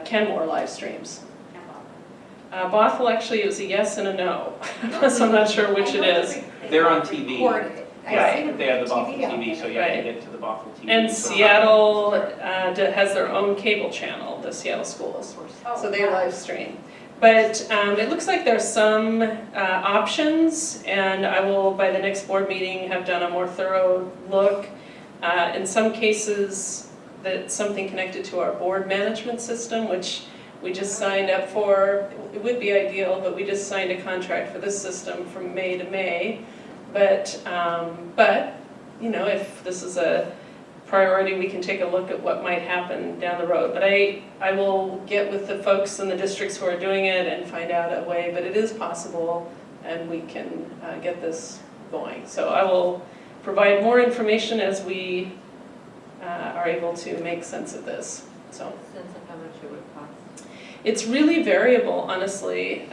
Kenmore live streams. Bothell actually is a yes and a no, so I'm not sure which it is. They're on TV. Right. They have the Bothell TV, so you have to get to the Bothell TV. And Seattle has their own cable channel, the Seattle Schools, so they live stream. But it looks like there's some options, and I will, by the next board meeting, have done a more thorough look. In some cases, that's something connected to our board management system, which we just signed up for. It would be ideal, but we just signed a contract for this system from May to May. But you know, if this is a priority, we can take a look at what might happen down the road. But I will get with the folks in the districts who are doing it and find out a way, but it is possible, and we can get this going. So I will provide more information as we are able to make sense of this. So. Sense of how much it would cost? It's really variable, honestly.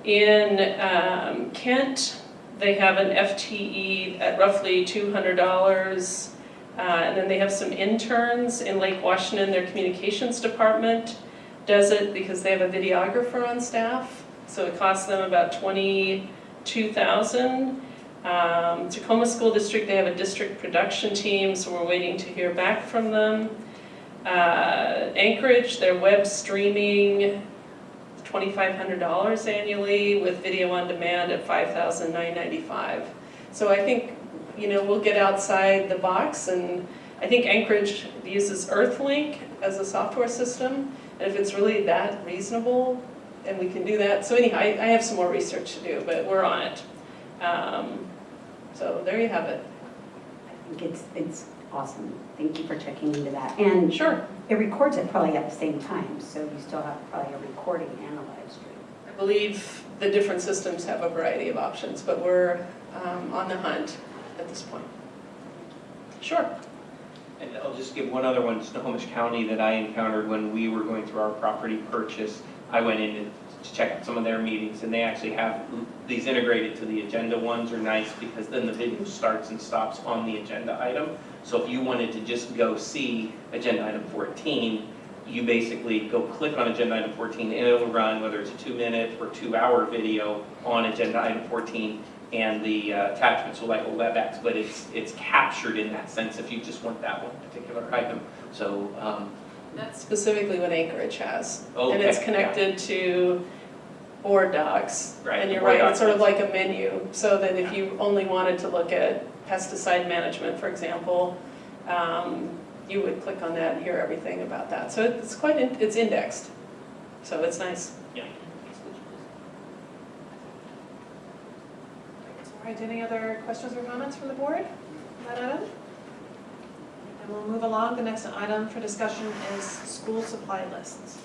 In Kent, they have an FTE at roughly $200, and then they have some interns in Lake Washington. Their communications department does it because they have a videographer on staff, so it costs them about $22,000. Tacoma School District, they have a district production team, so we're waiting to hear back from them. Anchorage, their web streaming, $2,500 annually with video on demand at $5,995. So I think, you know, we'll get outside the box, and I think Anchorage uses Earthlink as a software system, and if it's really that reasonable, and we can do that. So anyhow, I have some more research to do, but we're on it. So there you have it. I think it's awesome. Thank you for checking into that. And Sure. it records it probably at the same time, so you still have probably a recording and a live stream. I believe the different systems have a variety of options, but we're on the hunt at this point. Sure. And I'll just give one other one, Snohomish County, that I encountered when we were going through our property purchase. I went in to check out some of their meetings, and they actually have these integrated to the agenda. Ones are nice because then the video starts and stops on the agenda item. So if you wanted to just go see agenda item 14, you basically go click on agenda item 14 and it'll run, whether it's a 2-minute or 2-hour video on agenda item 14, and the attachments will like WebEx, but it's captured in that sense if you just want that one particular item. So That's specifically what Anchorage has. Okay, And it's connected to board docs. Right, And the you're board right, it's sort of documents. like a menu, so that if you only wanted to look at pesticide management, for example, you would click on that and hear everything about that. So it's quite, it's indexed, so it's nice. yeah. All right, any other questions or comments from the board on that item? And we'll move along. The next item for discussion is school supply lists.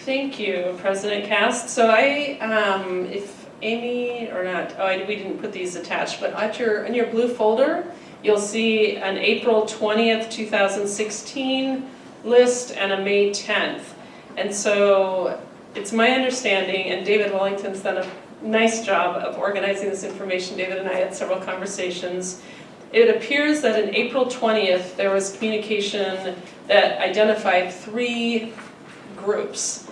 Thank you, President Cast. So if Amy or not, we didn't put these attached, but in your blue folder, you'll see an April 20th, 2016 list and a May 10th. And so it's my understanding, and David Wellington's done a nice job of organizing this information. David and I had several conversations. It appears that in April 20th, there was communication that identified 3 groups.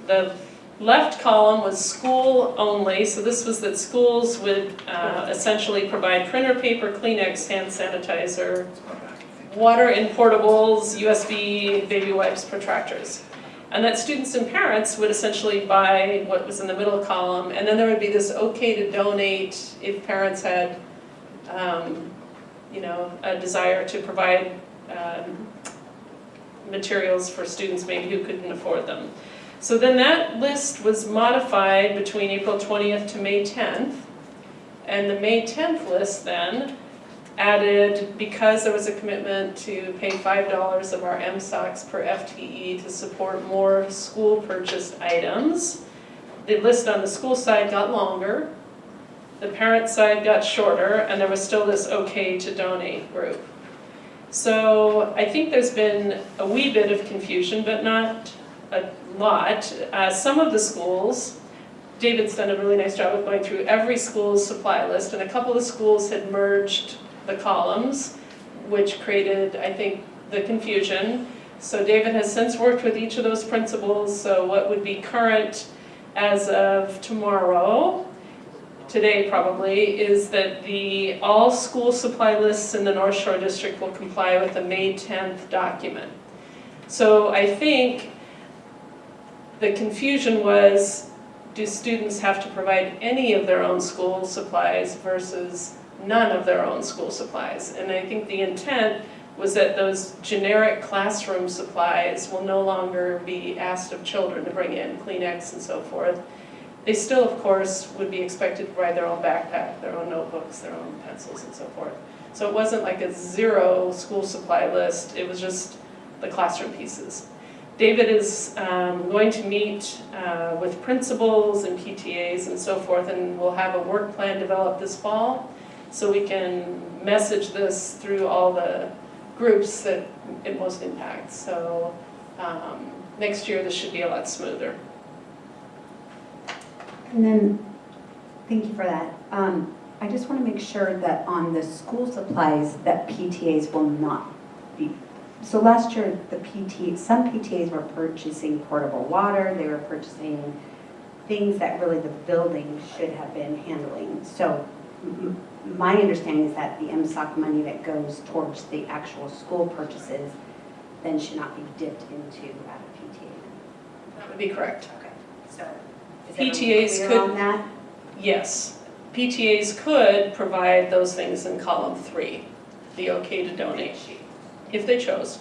The left column was school only, so this was that schools would essentially provide printer paper, Kleenex, hand sanitizer, water in portables, USB, baby wipes, protractors. And that students and parents would essentially buy what was in the middle column, and then there would be this okay to donate if parents had you know, a desire to provide materials for students maybe who couldn't afford them. So then that list was modified between April 20th to May 10th, and the May 10th list then added, because there was a commitment to pay $5 of our MSOCs per FTE to support more school purchased items, the list on the school side got longer, the parent side got shorter, and there was still this okay to donate group. So I think there's been a wee bit of confusion, but not a lot. Some of the schools, David's done a really nice job of going through every school's supply list, and a couple of schools had merged the columns, which created, I think, the confusion. So David has since worked with each of those principals, so what would be current as of tomorrow, today probably, is that all school supply lists in the North Shore District will comply with the May 10th document. So I think the confusion was, do students have to provide any of their own school supplies versus none of their own school supplies? And I think the intent was that those generic classroom supplies will no longer be asked of children to bring in, Kleenex and so forth. They still, of course, would be expected to provide their own backpack, their own notebooks, their own pencils and so forth. So it wasn't like a zero school supply list, it was just the classroom pieces. David is going to meet with principals and PTAs and so forth, and we'll have a work plan developed this fall so we can message this through all the groups that it most impacts. So next year this should be a lot smoother. And then, thank you for that. I just want to make sure that on the school supplies that PTAs will not be. So last year, some PTAs were purchasing portable water, they were purchasing things that really the building should have been handling. So my understanding is that the MSOC money that goes towards the actual school purchases then should not be dipped into at a PTA. That would be correct. Okay, so is PTAs everyone clear could- on that? Yes, PTAs could provide those things in column 3, the okay to donate, if they chose.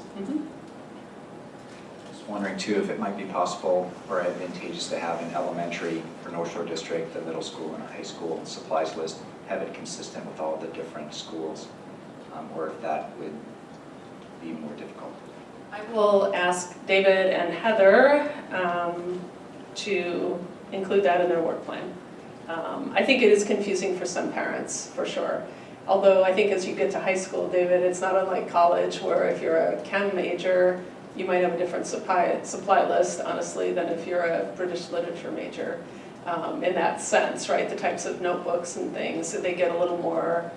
Just wondering too, if it might be possible or advantageous to have an elementary for North Shore District, the middle school and high school supplies list, have it consistent with all the different schools, or if that would be more difficult. I will ask David and Heather to include that in their work plan. I think it is confusing for some parents, for sure. Although I think as you get to high school, David, it's not unlike college where if you're a chem major, you might have a different supply list, honestly, than if you're a British literature major. In that sense, right? The types of notebooks and things, so they get a little more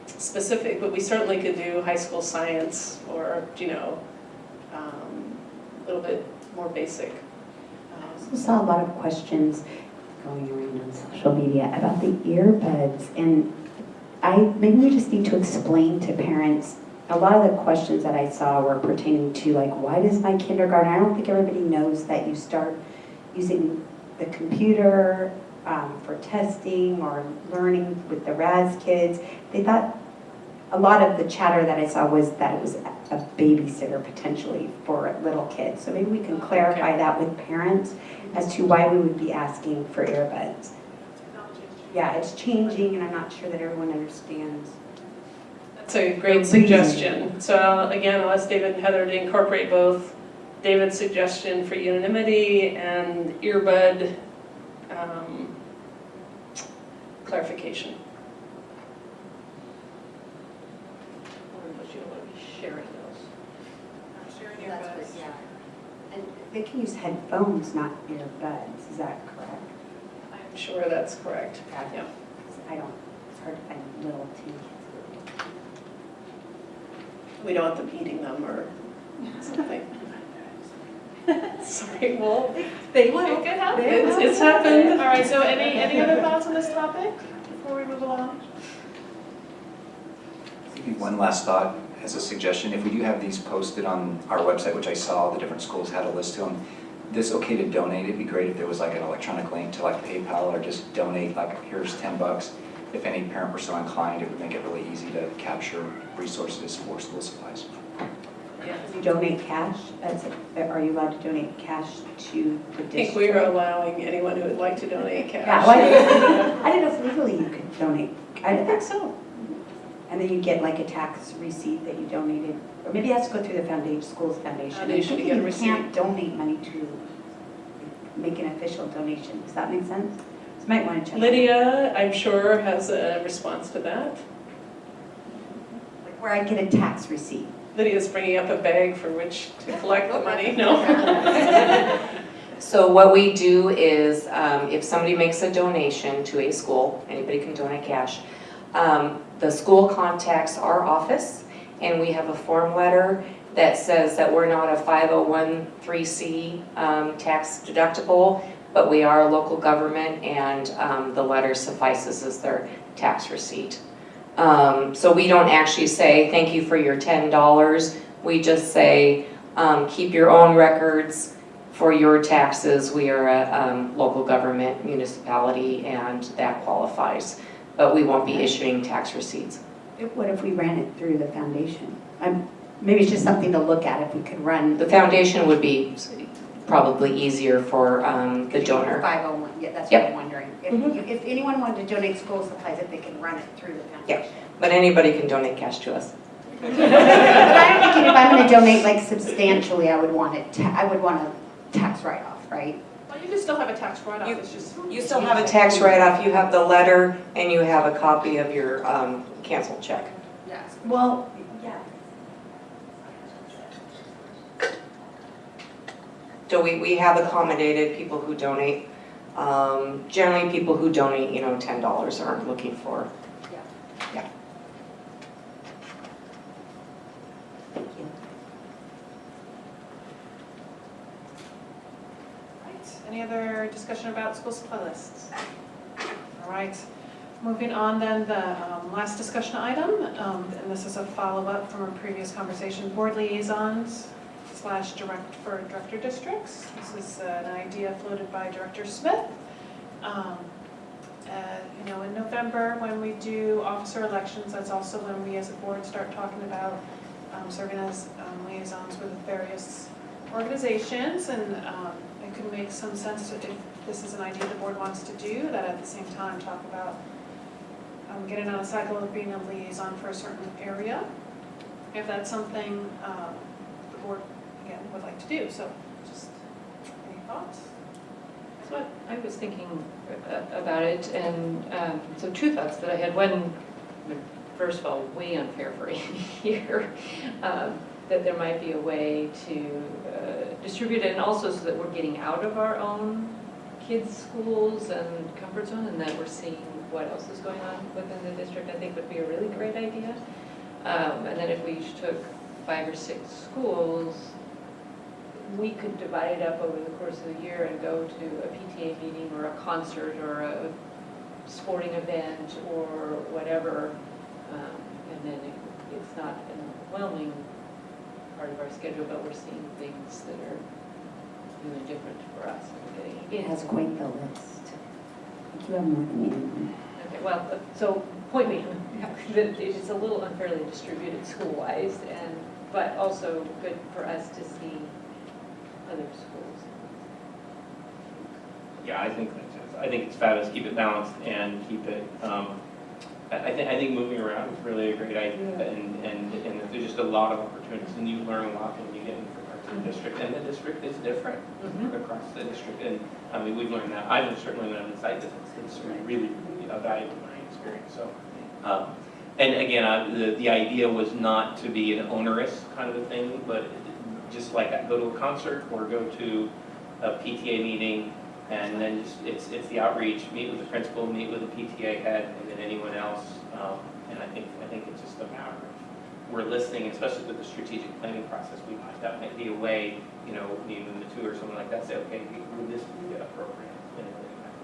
specific, but we certainly could do high school science or, a little bit more basic. I also saw a lot of questions going around on social media about the earbuds, and maybe we just need to explain to parents. A lot of the questions that I saw were pertaining to like, why does my kindergarten, I don't think everybody knows that you start using the computer for testing or learning with the RAS kids. They thought, a lot of the chatter that I saw was that it was a babysitter potentially for little kids. So maybe we can clarify that with parents as to why we would be asking for earbuds. Yeah, it's changing and I'm not sure that everyone understands. That's a great suggestion. So again, I'll ask David and Heather to incorporate both David's suggestion for unanimity and earbud clarification. Sharing those. Sharing your That's best. what, yeah. And they can use headphones, not earbuds, is that correct? I'm sure that's correct. Yeah. It's hard to find little teeny kids. We don't want them eating them or something. Sorry, well, They will. It could happen. it's happened. All right, so any other thoughts on this topic before we move along? Maybe one last thought as a suggestion, if we do have these posted on our website, which I saw the different schools had a list to them, this okay to donate, it'd be great if there was like an electronic link to like PayPal or just donate, like here's $10. If any parent were so inclined, it would make it really easy to capture resources for school supplies. Yeah. You donate cash? Are you allowed to donate cash to the district? I think we are allowing anyone who would like to donate cash. Yeah, well, I didn't know if legally you could donate. I think so. And then you get like a tax receipt that you donated, or maybe it has to go through the foundation, school's foundation. Foundation to get a You receipt. can't donate money to make an official donation. Does that make sense? So you might want to check. Lydia, I'm sure, has a response to that. Like where I get a tax receipt. Lydia's bringing up a bag for which to collect the money, no? So what we do is, if somebody makes a donation to a school, anybody can donate cash, the school contacts our office, and we have a form letter that says that we're not a 501(c)(3) tax deductible, but we are a local government, and the letter suffices as their tax receipt. So we don't actually say, thank you for your $10. We just say, keep your own records for your taxes. We are a local government municipality, and that qualifies. But we won't be issuing tax receipts. What if we ran it through the foundation? Maybe it's just something to look at if we could run. The foundation would be probably easier for the donor. 501, yeah, that's what Yep. I'm wondering. Mhm. If anyone wanted to donate school supplies, if they can run it through the foundation. But anybody can donate cash to us. But I'm thinking if I'm gonna donate like substantially, I would want a tax write-off, right? Well, you can still have a tax write-off, it's just. You still have a tax write-off, you have the letter, and you have a copy of your canceled check. Yes. Well, yeah. So we have accommodated people who donate. Generally, people who donate, $10 aren't looking for. Thank you. Right, any other discussion about school supply lists? All right, moving on then, the last discussion item, and this is a follow-up from a previous conversation, board liaisons / director districts. This is an idea floated by Director Smith. In November, when we do officer elections, that's also when we as a board start talking about serving as liaisons with various organizations, and it could make some sense if this is an idea the board wants to do, that at the same time talk about getting on a cycle of being a liaison for a certain area, if that's something the board, again, would like to do. So just any thoughts? So I was thinking about it, and so two thoughts that I had. One, first of all, way unfair for Amy here, that there might be a way to distribute it, and also so that we're getting out of our own kids' schools and comfort zone, and that we're seeing what else is going on within the district. I think would be a really great idea. And then if we each took 5 or 6 schools, we could divide it up over the course of the year and go to a PTA meeting or a concert or a sporting event or whatever, and then it's not an overwhelming part of our schedule, but we're seeing things that are really different for us. It has quite the list. I think you have more than anyone. Okay, well, so point being, that it's a little unfairly distributed school-wise, but also good for us to see other schools. Yeah, I think it's fabulous. Keep it balanced and keep it. I think moving around is really a great idea, and there's just a lot of opportunities, and you learn a lot when you get into the district, and the district is different across the district, and I mean we've learned that. I've certainly learned the site visits. It's really a valuable learning experience. So, and again, the idea was not to be an onerous kind of a thing, but just like that, go to a concert or go to a PTA meeting, and then just it's the outreach, meet with the principal, meet with the PTA head, and then anyone else. And I think it's just a matter of we're listening, especially with the strategic planning process. That might be a way, meeting the two or something like that. Say, okay, would this be appropriate? And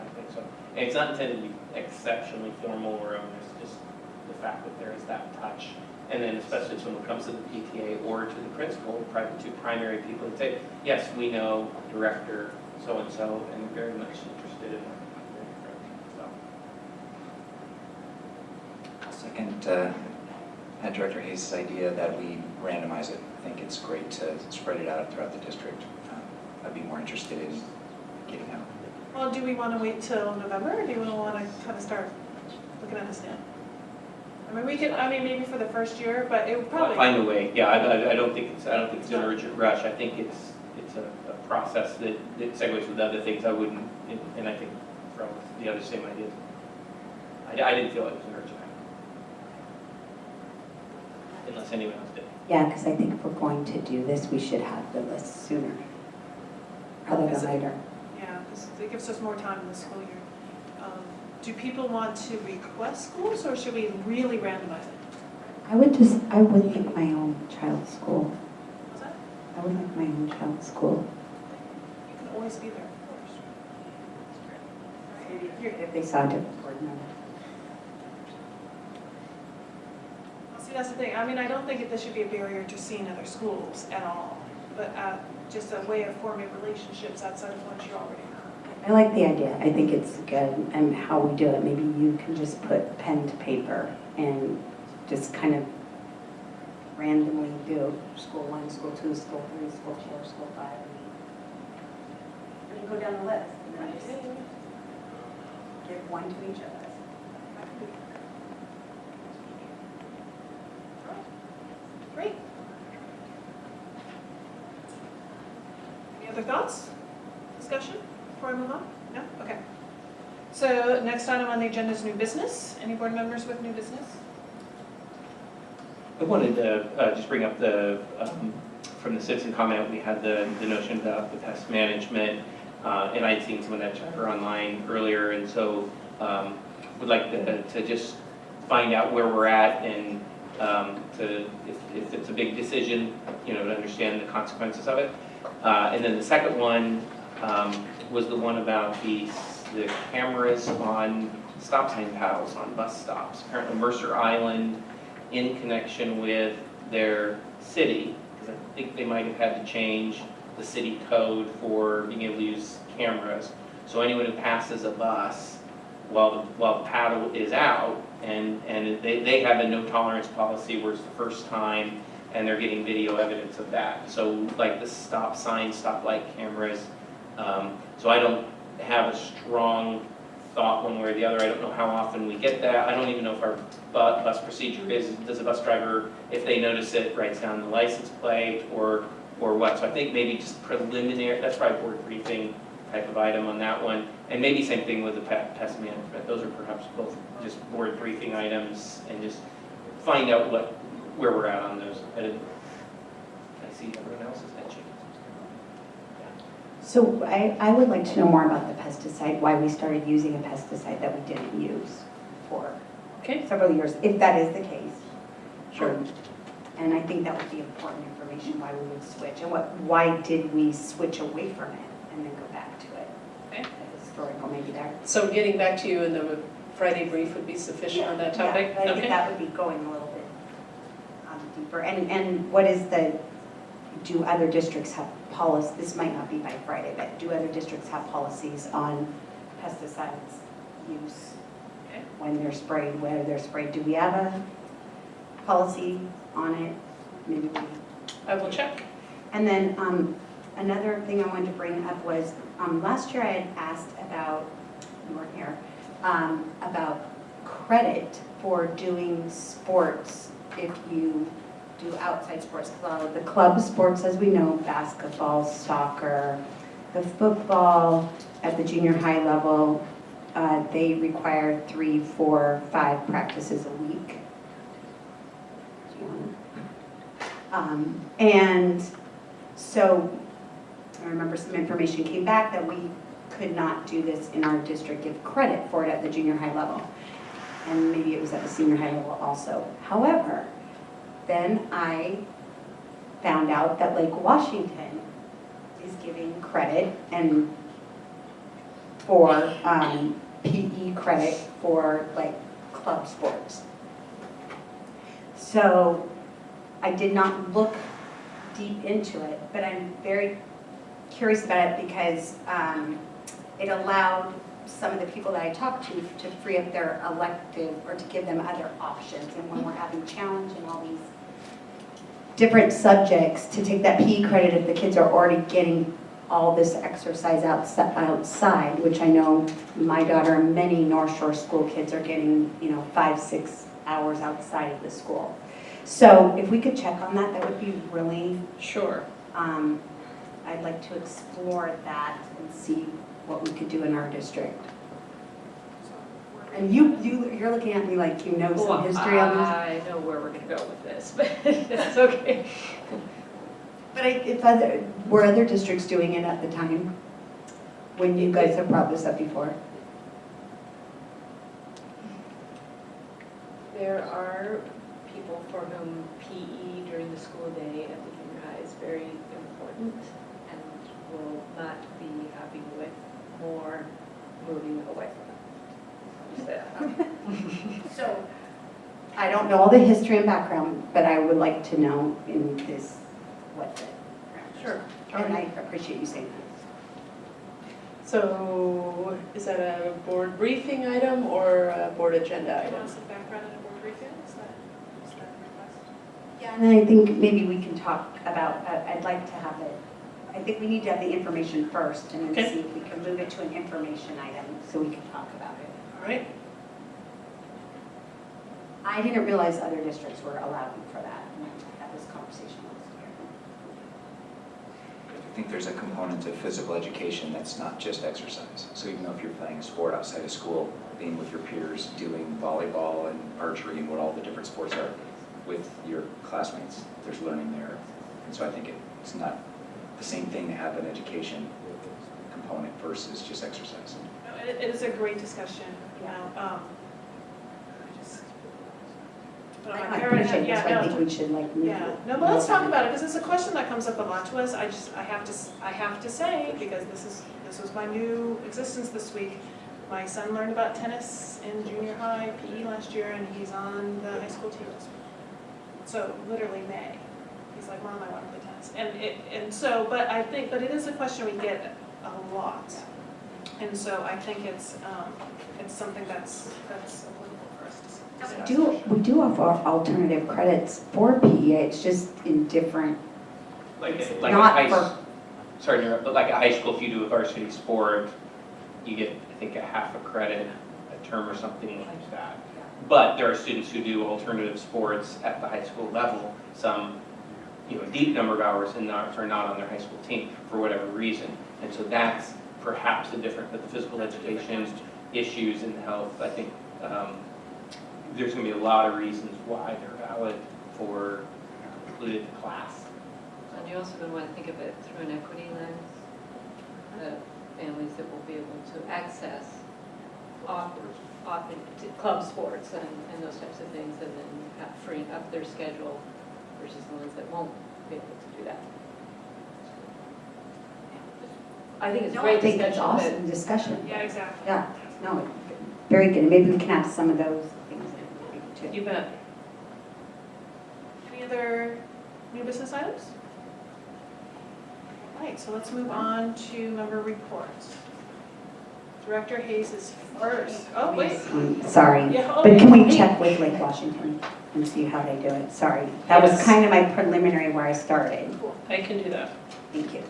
I think so. And it's not intended to be exceptionally formal or onerous. Just the fact that there is that touch. And then especially if someone comes to the PTA or to the principal, the two primary people, and say, yes, we know director so-and-so, and very much interested in what I'll second Director Hayes' idea that we randomize it. I think it's great to spread it out throughout the district. I'd be more interested in getting out. Well, do we want to wait till November, or do we want to kind of start looking at this now? I mean, maybe for the first year, but it would probably. Find a way. Yeah, I don't think it's an urgent rush. I think it's a process that segues with other things. I wouldn't, and I think from the other same ideas. I didn't feel it was an urgent item, unless anyone else did. Yeah, because I think if we're going to do this, we should have the list sooner rather than later. Yeah, it gives us more time in the school year. Do people want to request schools, or should we really randomize it? I would think my own child's school. I would like my own child's school. You can always be there, of course. Maybe if they saw a different board member. Well, see, that's the thing, I mean, I don't think that this should be a barrier to seeing other schools at all, but just a way of forming relationships outside of ones you already know. I like the idea. I think it's good, and how we do it. Maybe you can just put pen to paper and just kind of randomly do school 1, school 2, school 3, school 4, school 5. And go down the list and then just give one to each of us. Great. Any other thoughts, discussion, before I move on? No? Okay. So next item on the agenda is new business. Any board members with new business? I wanted to just bring up from the citizen comment, we had the notion about the pest management, and I'd seen some of that chatter online earlier, and so would like to just find out where we're at, and if it's a big decision, to understand the consequences of it. And then the second one was the one about the cameras on stop sign paddles on bus stops. Apparently Mercer Island, in connection with their city, because I think they might have had to change the city code for being able to use cameras. So anyone who passes a bus while the paddle is out, and they have a no tolerance policy where it's the first time, and they're getting video evidence of that. So like the stop signs, stop light cameras. So I don't have a strong thought one way or the other. I don't know how often we get that. I don't even know if our bus procedure is, does a bus driver, if they notice it, writes down the license plate or what. So I think maybe just preliminary, that's probably board briefing type of item on that one. And maybe same thing with the pest management. Those are perhaps both just board briefing items, and just find out where we're at on those. I see everyone else's head shaking. So I would like to know more about the pesticide, why we started using a pesticide that we didn't use for several years, if that is the case. Sure. And I think that would be important information, why we would switch, and why did we switch away from it and then go back to it? Okay. Historical, maybe there. So getting back to you in the Friday brief would be sufficient on that topic? Yeah, I think that would be going a little bit deeper. And what is do other districts have policies, this might not be by Friday, but do other districts have policies on pesticides use? Okay. When they're sprayed, where they're sprayed? Do we have a policy on it? Maybe we. I will check. And then another thing I wanted to bring up was, last year I had asked about, you weren't here, about credit for doing sports if you do outside sports. The club sports, as we know, basketball, soccer, the football at the junior high level, they require 3, 4, 5 practices a week. And so I remember some information came back that we could not do this in our district, give credit for it at the junior high level. And maybe it was at the senior high level also. However, then I found out that Lake Washington is giving credit and for PE credit for like club sports. So I did not look deep into it, but I'm very curious about it because it allowed some of the people that I talked to free up their elective or to give them other options. And when we're having challenge and all these different subjects, to take that PE credit if the kids are already getting all this exercise outside, which I know my daughter and many North Shore school kids are getting, 5, 6 hours outside of the school. So if we could check on that, that would be really, Sure. I'd like to explore that and see what we could do in our district. And you're looking at me like you know some history on this. I know where we're going to go with this, but that's okay. But were other districts doing it at the time when you guys have brought this up before? There are people for whom PE during the school day at the junior high is very important and will not be happy with more moving away from it. I'll just say that. So, I don't know all the history and background, but I would like to know in this, what's it? Sure. And I appreciate you saying that. So is that a board briefing item or a board agenda Do you item? want some background in a board briefing? Is that a request? Yeah, and then I think maybe we can talk about, I'd like to have it, I think we need to have the information first and then Okay. see if we can move it to an information item so we can talk about it. All right. I didn't realize other districts were allowing for that. And I had this conversation last year. I think there's a component of physical education that's not just exercise. So even though if you're playing a sport outside of school, being with your peers, doing volleyball and archery and what all the different sports are with your classmates, there's learning there. And so I think it's not the same thing to have an education component versus just exercise. No, it is a great discussion, you know, I just. but I my parent had- appreciate this, yeah, but I no, think we should like move Yeah, it. no, but let's talk about it, because it's a question that comes up a lot to us. I have to say, because this was my new existence this week. My son learned about tennis in junior high PE last year, and he's on the high school team this week. So literally May, he's like, Mom, I want to play tennis. But it is a question we get a lot. And so I think it's something that's applicable for us to discuss. We do offer alternative credits for PE, it's just in different, Like a not high, for, sorry to interrupt, but like a high school, if you do a varsity sport, you get, I think, a half a credit a term or something like that. But there are students who do alternative sports at the high school level, some, a deep number of hours and are not on their high school team for whatever reason. And so that's perhaps the difference, but the physical education issues and health, I think there's going to be a lot of reasons why they're valid for included class. And you also going to want to think of it through an equity lens, the families that will be able to access often club sports and those types of things, and then have freeing up their schedule versus the ones that won't be able to do that. I think it's no, great I think it's discussion, awesome discussion. Yeah, exactly. Yeah, no, very good, maybe we can have some of those things in too. You bet. Any other new business items? All right, so let's move on to member reports. Director Hayes is first. Oh, wait. Sorry, Yeah, but can we okay. check with Lake Washington and see how they do it? Sorry, that was Yes. kind of my preliminary where I started. Cool. I can do that. Thank you.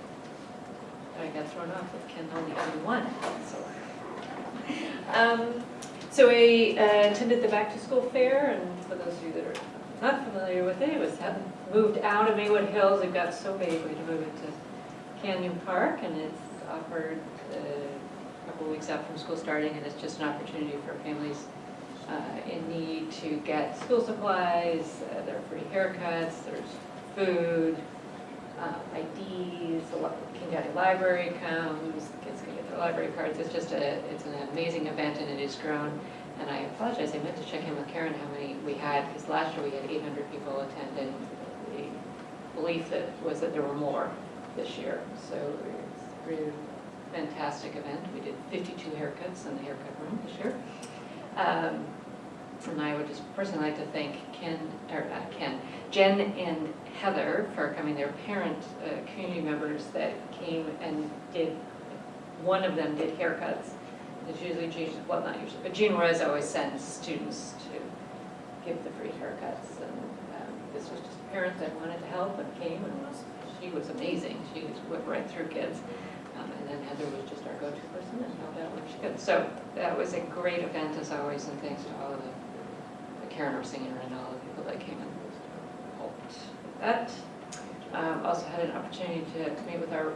I got thrown off with Ken only having one. So I attended the back to school fair, and for those of you that are not familiar with it, it was moved out of Maywood Hills. It got so big, we had to move it to Canyon Park, and it's offered a couple of weeks out from school starting, and it's just an opportunity for families in need to get school supplies. There are free haircuts, there's food, IDs, the King County Library comes, the kids can get their library cards. It's an amazing event, and it has grown. And I apologize, I meant to check in with Karen how many we had, because last year we had 800 people attend, and the belief was that there were more this year. So it's a really fantastic event. We did 52 haircuts in the haircut room this year. And I would just personally like to thank Jen and Heather for coming. Their parent community members that came and one of them did haircuts. It's usually Jean, well, not usually, but Jean Rez always sends students to give the free haircuts. And this was just a parent that wanted to help and came, and she was amazing. She went right through kids. And then Heather was just our go-to person and helped out when she could. So that was a great event as always, and thanks to all of the Karen, our singer, and all the people that came and helped with that. Also had an opportunity to meet with our,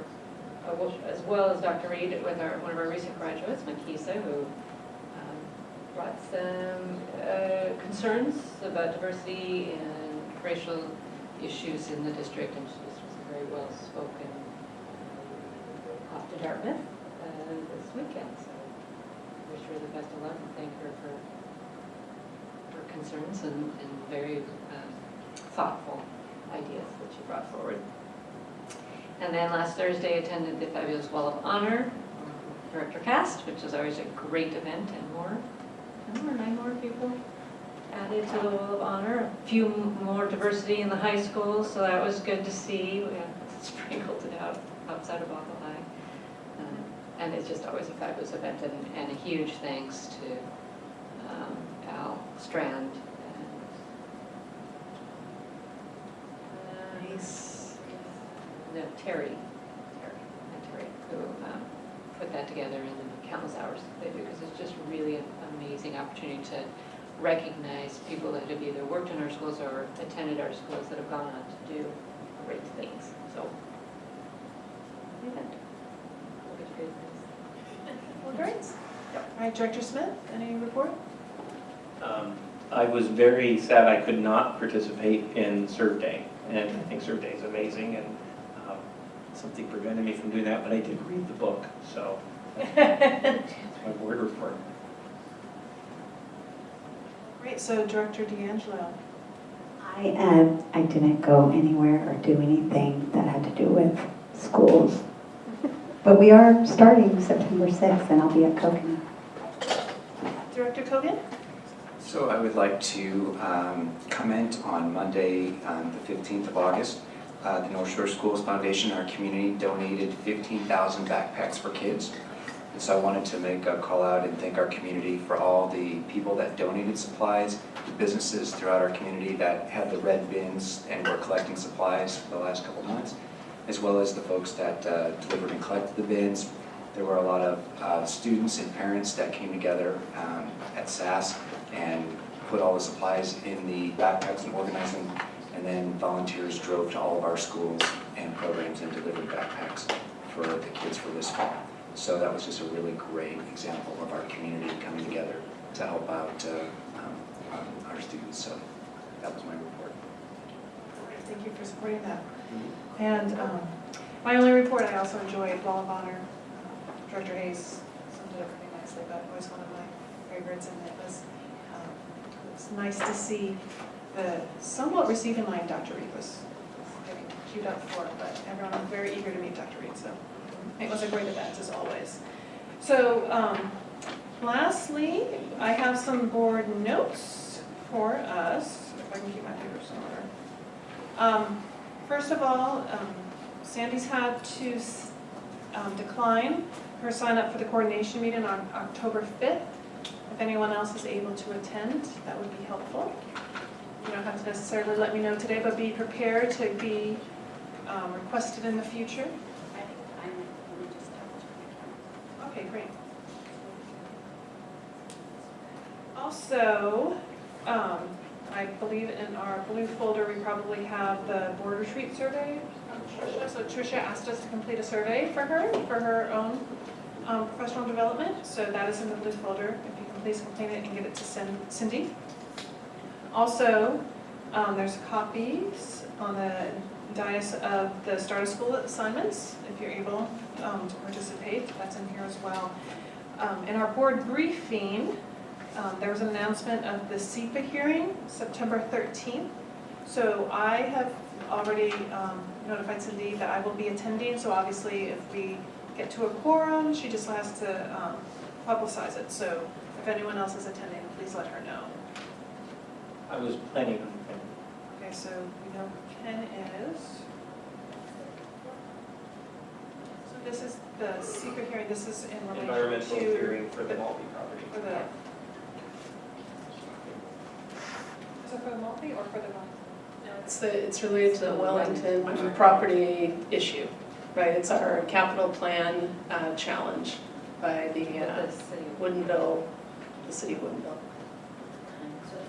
as well as Dr. Reed, with one of our recent graduates, Makisa, who brought some concerns about diversity and racial issues in the district, and she just was very well spoken off to Dartmouth this weekend. So wish her the best of luck and thank her for her concerns and very thoughtful ideas that she brought forward. And then last Thursday attended the fabulous Wall of Honor Director Cast, which is always a great event, and 9 more people added to the Wall of Honor. A few more diversity in the high schools, so that was good to see. We sprinkled it out outside of Bothell High. And it's just always a fabulous event, and a huge thanks to Al Strand and Terry, who put that together in the countless hours that they do, because it's just really an amazing opportunity to recognize people that have either worked in our schools or attended our schools that have gone on to do great things. So, event. Look at you guys. Well, great. All right, Director Smith, any report? I was very sad I could not participate in Serve Day, and I think Serve Day is amazing, and something prevented me from doing that, but I did read the book, so that's my board report. Great, so Director D'Angelo. I didn't go anywhere or do anything that had to do with schools. But we are starting September 6th, and I'll be at Coconut. Director Kogan? So I would like to comment on Monday, the 15th of August. The North Shore Schools Foundation, our community, donated 15,000 backpacks for kids. And so I wanted to make a call out and thank our community for all the people that donated supplies, the businesses throughout our community that had the red bins and were collecting supplies for the last couple months, as well as the folks that delivered and collected the bins. There were a lot of students and parents that came together at SAS and put all the supplies in the backpacks and organized them, and then volunteers drove to all of our schools and programs and delivered backpacks for the kids for this fall. So that was just a really great example of our community coming together to help out our students. So that was my report. Thank you for supporting that. And my only report, I also enjoyed Wall of Honor. Director Hayes summed it up pretty nicely, but it was one of my favorites, and it was nice to see the somewhat receiving line Dr. Reed was getting queued up for, but everyone was very eager to meet Dr. Reed, so it was a great event as always. So lastly, I have some board notes for us, if I can keep my papers in order. First of all, Sandy's had to decline her sign up for the coordination meeting on October 5th. If anyone else is able to attend, that would be helpful. You don't have to necessarily let me know today, but be prepared to be requested in the future. Okay, great. Also, I believe in our blue folder we probably have the board retreat survey from Tricia. So Tricia asked us to complete a survey for her own professional development. So that is in the blue folder. If you can please complete it and get it to Cindy. Also, there's copies on the dais of the start of school assignments. If you're able to participate, that's in here as well. In our board briefing, there was an announcement of the SEPA hearing, September 13th. So I have already notified Cindy that I will be attending. So obviously if we get to a quorum, she just has to publicize it. So if anyone else is attending, please let her know. I was planning on Okay, so we know who Ken is. So this is the SEPA hearing. This is in relation environmental to hearing for the Maltby property. For the, is it for the multi or for the one? No, it's related to the Wellington property issue, right? It's our capital plan challenge by the Woodinville, the city of Woodinville.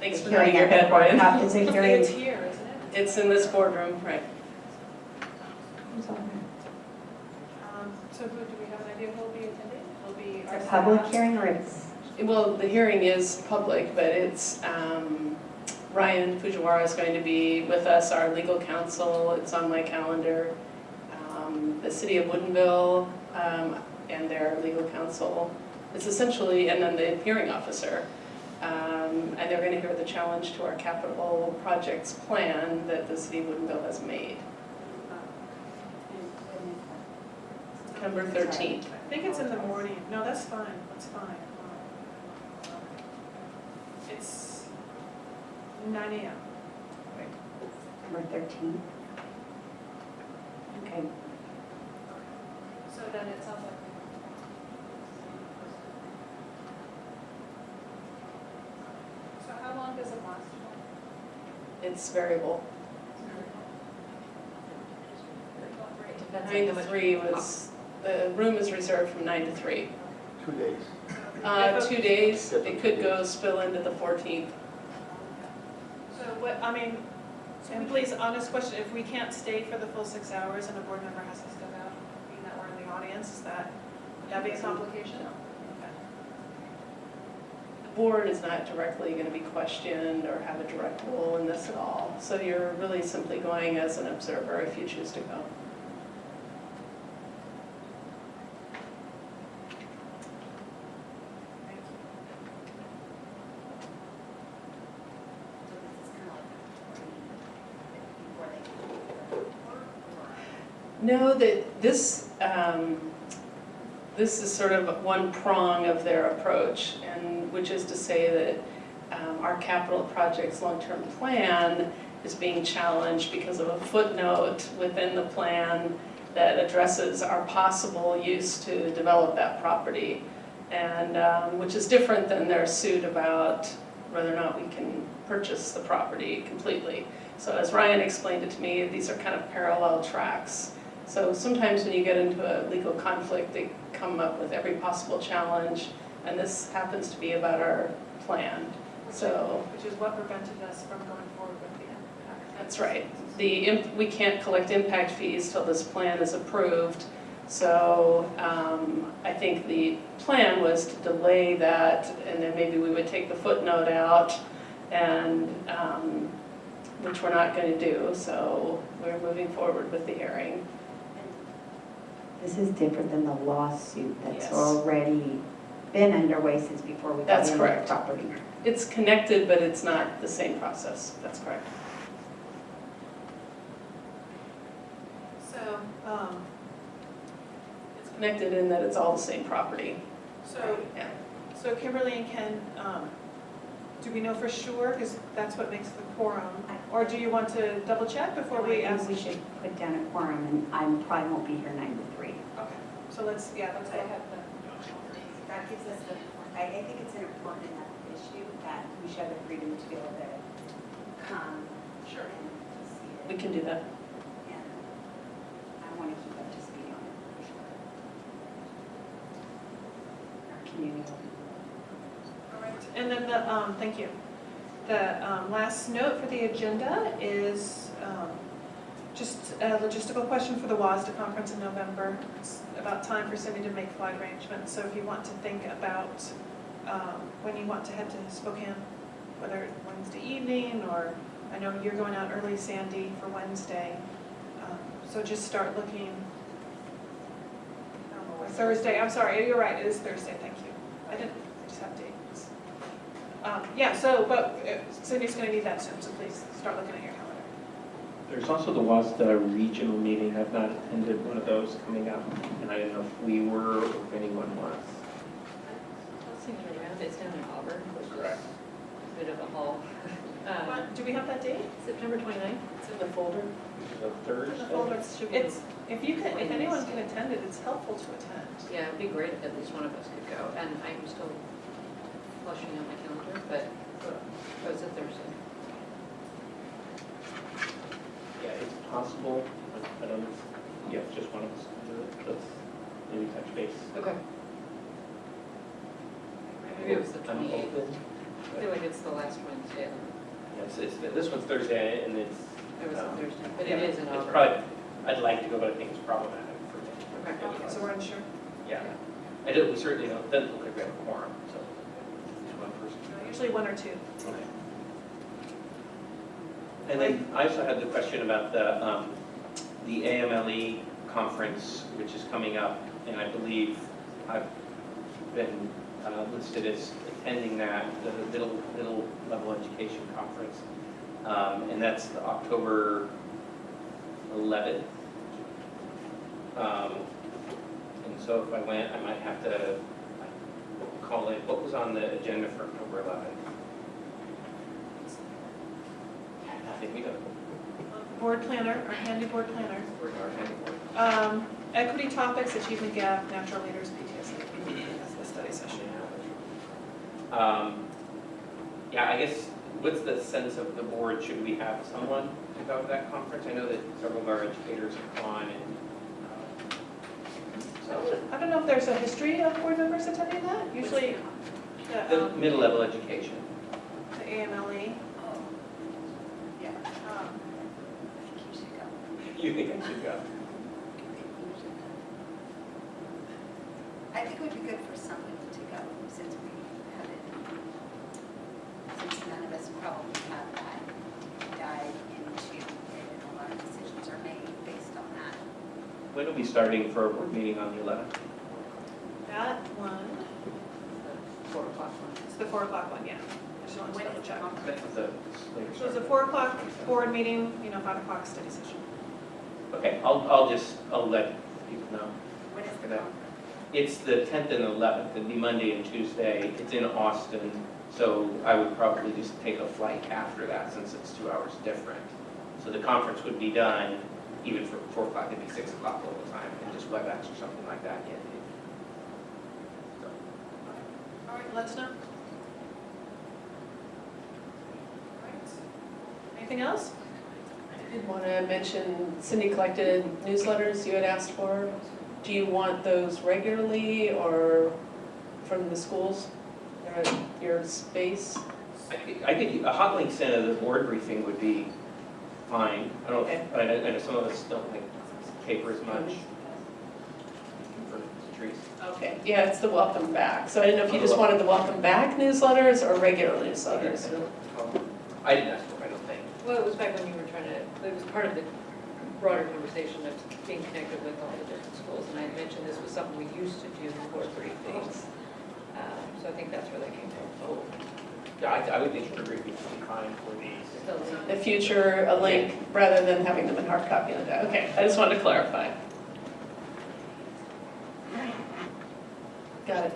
Thanks for nodding your head, Ryan. It's a It's hearing. here, isn't it? It's in this boardroom, right? So who, do we have an idea who will be attending? It'll be our It's a public staff. hearing, or it's? Well, the hearing is public, but it's, Ryan Fujiwara is going to be with us, our legal counsel. It's on my calendar. The city of Woodinville and their legal counsel. It's essentially, and then the hearing officer. And they're going to hear the challenge to our capital projects plan that the city of Woodinville has made. And September 13th. I think it's in the morning. No, that's fine, that's fine. It's 9 AM. September 13th. Okay. So then it sounds like. So how long does it last for? It's variable. Depends on 9 how to much- 3 was, the room is reserved from 9 to 3. 2 days. 2 days, it could go spill into the 14th. So what, I mean, and please, honest question, if we can't stay for the full 6 hours and a board member has to step out, being that we're in the audience, would that be a complication? Okay. The board is not directly going to be questioned or have a direct role in this at all. So you're really simply going as an observer if you choose to go. No, that this is sort of one prong of their approach, and which is to say that our capital projects long-term plan is being challenged because of a footnote within the plan that addresses our possible use to develop that property, and which is different than their suit about whether or not we can purchase the property completely. So as Ryan explained it to me, these are kind of parallel tracks. So sometimes when you get into a legal conflict, they come up with every possible challenge, and this happens to be about our plan. So Which is what prevented us from going forward with the impact. that's right. We can't collect impact fees till this plan is approved. So I think the plan was to delay that, and then maybe we would take the footnote out, and which we're not going to do. So we're moving forward with the hearing. This is different than the lawsuit that's Yes. already been underway since before we got That's into the correct. property. It's connected, but it's not the same process. That's correct. So, It's connected in that it's all the same property. so, Yeah. so Kimberly and Ken, do we know for sure? Because that's what makes the quorum. Or do you want to double check before we I ask? think we should put down a quorum, and I probably won't be here 9 to 3. Okay, so let's look at the. That gives us the, I think it's an important enough issue that we should have the freedom to be able to come Sure. and to see it. We can do that. And I want to keep up to speed on it for sure. Our community. All right, and then the, thank you. The last note for the agenda is just a logistical question for the WASDA conference in November. It's about time for Cindy to make flight arrangements, so if you want to think about when you want to head to Spokane, whether it's Wednesday evening, or I know you're going out early, Sandy, for Wednesday. So just start looking. Or Thursday, I'm sorry, you're right, it is Thursday, thank you. I just have dates. Yeah, so, but Cindy's going to need that soon, so please start looking at your calendar. There's also the WASDA regional meeting. I've not attended one of those coming up, and I didn't know if we were or if anyone was. Listening around, it's down in Auburn, which is Correct. a bit of a haul. Do we have that date? September 29th? It's in the folder. Which is a In the Thursday. folder. Should be- It's, if anyone can attend it, it's helpful to attend. Yeah, it'd be great if at least one of us could go, and I'm still flushing out my calendar, but it's a Thursday. Yeah, it's possible, but I don't know if just one of us can do it. Let's maybe touch base. Okay. Maybe it was the I'm 28th. open. I feel like it's the last Wednesday. Yes, this one's Thursday, and it's. It was a Thursday, but yeah, it is in It's Auburn. probably, I'd like to go, but I think it's problematic for me. Okay, so we're unsure. Yeah. We certainly don't, doesn't look like we have a quorum, so just one person. Usually one or two. Okay. And then I also had the question about the AMLE conference, which is coming up, and I believe I've been listed as attending that, the middle level education conference. And that's the October 11th. And so if I went, I might have to call it, what was on the agenda for October 11th? Nothing, we don't. Board planner, our handy board planner. We're our handy board. Equity topics, achievement gap, natural leaders, PTSD. That's the study session. Yeah, I guess, what's the sense of the board? Should we have someone to go to that conference? I know that several of our educators have gone and, so, I don't know if there's a history of board members attending that. Usually the middle level education. the AMLE. Yeah, um, I think you should go. You think I should go? I think it would be good for someone to go, since we haven't, since none of us probably have that dive into it, and a lot of decisions are made based on that. When are we starting for a board meeting on the 11th? That one, 4 o'clock one. it's the 4 o'clock one, yeah. I just wanted to When double is the check. conference? That was a later So it's a start. 4 o'clock board meeting, 5 o'clock study session. Okay, I'll let people know. When is the Okay. conference? It's the 10th and 11th, it'd be Monday and Tuesday. It's in Austin, so I would probably just take a flight after that since it's 2 hours different. So the conference would be done, even for 4 o'clock, it'd be 6 o'clock local time, and just WebEx or something like that. So, All right, let us know. All right. Anything else? I did want to mention Cindy collected newsletters you had asked for. Do you want those regularly or from the schools or at your space? I think a hot link sent of the board briefing would be fine. I don't, I know some of us don't like paper as much. For trees. Okay, yeah, it's the welcome back. So I didn't know if you just wanted the welcome back newsletters or regular newsletters. I didn't ask for it, I don't think. Well, it was back when you were trying to, it was part of the broader conversation of being connected with all the different schools. And I had mentioned this was something we used to do for briefings. So I think that's where that came from. Yeah, I would think board briefing would be fine for these. Still, The future, a link rather than having them in hard copy on the day. Okay, I just wanted to clarify. Got it.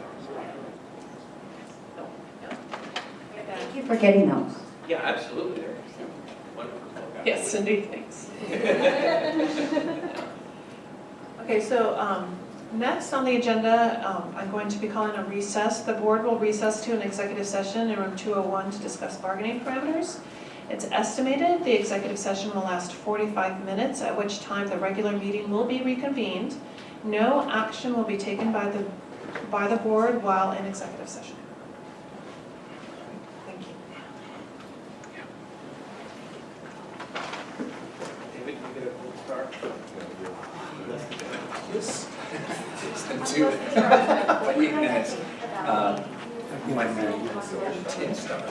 Thank you for getting those. Yeah, absolutely. They're wonderful. Yes, Cindy, thanks. Okay, so next on the agenda, I'm going to be calling a recess. The board will recess to an executive session in room 201 to discuss bargaining parameters. It's estimated the executive session will last 45 minutes, at which time the regular meeting will be reconvened. No action will be taken by the board while in executive session. Thank you. David, can we get a cold start? Yes. It's been 8 minutes. You might be 10 stuff.